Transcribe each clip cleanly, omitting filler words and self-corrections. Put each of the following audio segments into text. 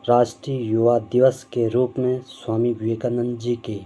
राष्ट्रीय युवा दिवस के रूप में स्वामी विवेकानंद जी की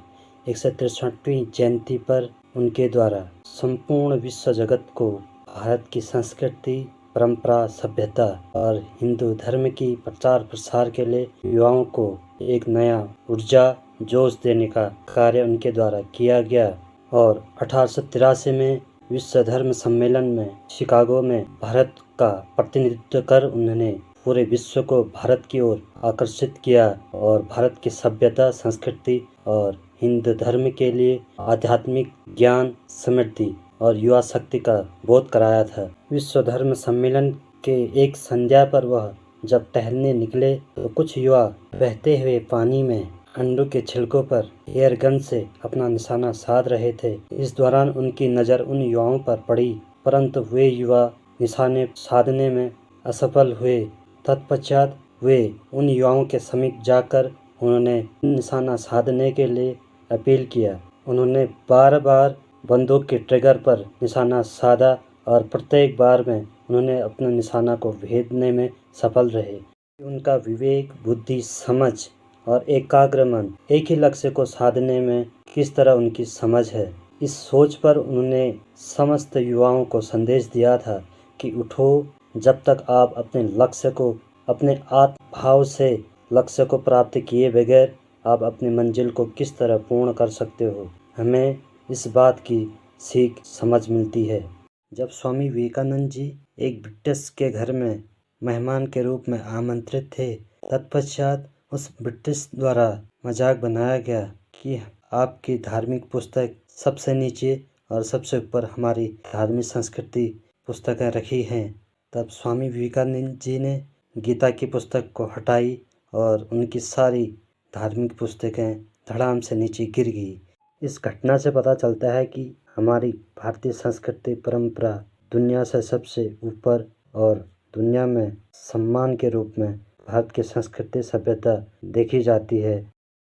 163वीं जयंती पर उनके द्वारा संपूर्ण विश्व जगत को भारत की संस्कृति, परंपरा, सभ्यता और हिंदू धर्म की प्रचार प्रसार के लिए युवाओं को एक नया ऊर्जा जोश देने का कार्य उनके द्वारा किया गया और 1883 में विश्व धर्म सम्मेलन में शिकागो में भारत का प्रतिनिधित्व कर उन्होंने पूरे विश्व को भारत की ओर आकर्षित किया और भारत की सभ्यता, संस्कृति और हिंदू धर्म के लिए आध्यात्मिक ज्ञान, समृद्धि और युवा शक्ति का बोध कराया था। विश्व धर्म सम्मेलन के एक संध्या पर वह जब टहलने निकले तो कुछ युवा बहते हुए पानी में अंडों के छिलकों पर एयर गन से अपना निशाना साध रहे थे। इस दौरान उनकी नज़र उन युवाओं पर पड़ी, परंतु वे युवा निशाने साधने में असफल हुए। तत्पश्चात वे उन युवाओं के समीप जाकर उन्होंने निशाना साधने के लिए अपील किया। उन्होंने बार बार बंदूक के ट्रिगर पर निशाना साधा और प्रत्येक बार में उन्होंने अपने निशाना को भेदने में सफल रहे। उनका विवेक, बुद्धि, समझ और एकाग्र मन एक ही लक्ष्य को साधने में किस तरह उनकी समझ है, इस सोच पर उन्होंने समस्त युवाओं को संदेश दिया था कि उठो, जब तक आप अपने लक्ष्य को अपने आत्म भाव से लक्ष्य को प्राप्त किए बगैर आप अपनी मंजिल को किस तरह पूर्ण कर सकते हो। हमें इस बात की सीख समझ मिलती है। जब स्वामी विवेकानंद जी एक ब्रिटिश के घर में मेहमान के रूप में आमंत्रित थे, तत्पश्चात उस ब्रिटिश द्वारा मजाक बनाया गया कि आपकी धार्मिक पुस्तक सबसे नीचे और सबसे ऊपर हमारी धार्मिक संस्कृति पुस्तकें रखी हैं। तब स्वामी विवेकानंद जी ने गीता की पुस्तक को हटाई और उनकी सारी धार्मिक पुस्तकें धड़ाम से नीचे गिर गई। इस घटना से पता चलता है कि हमारी भारतीय संस्कृति, परंपरा दुनिया से सबसे ऊपर और दुनिया में सम्मान के रूप में भारत की संस्कृति, सभ्यता देखी जाती है।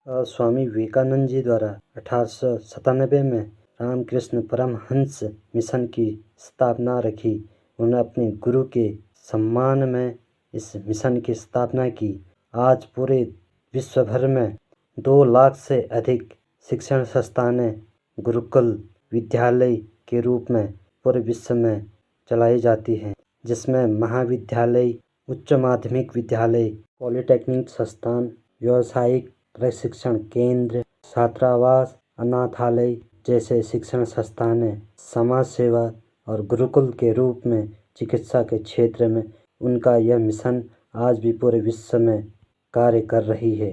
और स्वामी विवेकानंद जी द्वारा 1897 में रामकृष्ण परमहंस मिशन की स्थापना रखी। उन्होंने अपने गुरु के सम्मान में इस मिशन की स्थापना की। आज पूरे विश्व भर में 2 लाख से अधिक शिक्षण संस्थानें गुरुकुल विद्यालय के रूप में पूरे विश्व में चलाई जाती हैं, जिसमें महाविद्यालय, उच्च माध्यमिक विद्यालय, पॉलिटेक्निक संस्थान, व्यावसायिक प्रशिक्षण केंद्र, छात्रावास, अनाथालय जैसे शिक्षण संस्थानें, समाज सेवा और गुरुकुल के रूप में चिकित्सा के क्षेत्र में उनका यह मिशन आज भी पूरे विश्व में कार्य कर रही है।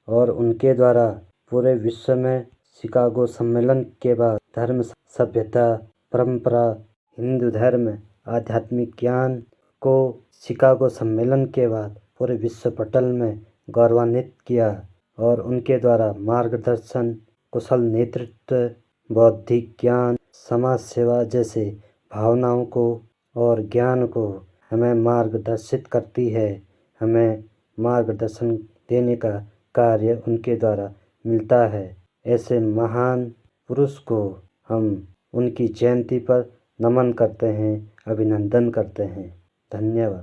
और उनके द्वारा पूरे विश्व में शिकागो सम्मेलन के बाद धर्म, सभ्यता, परंपरा, हिंदू धर्म, आध्यात्मिक ज्ञान को शिकागो सम्मेलन के बाद पूरे विश्व पटल में गौरवान्वित किया और उनके द्वारा मार्गदर्शन, कुशल नेतृत्व, बौद्धिक ज्ञान, समाज सेवा जैसे भावनाओं को और ज्ञान को हमें मार्गदर्शित करती है। हमें मार्गदर्शन देने का कार्य उनके द्वारा मिलता है। ऐसे महान पुरुष को हम उनकी जयंती पर नमन करते हैं, अभिनंदन करते हैं। धन्यवाद।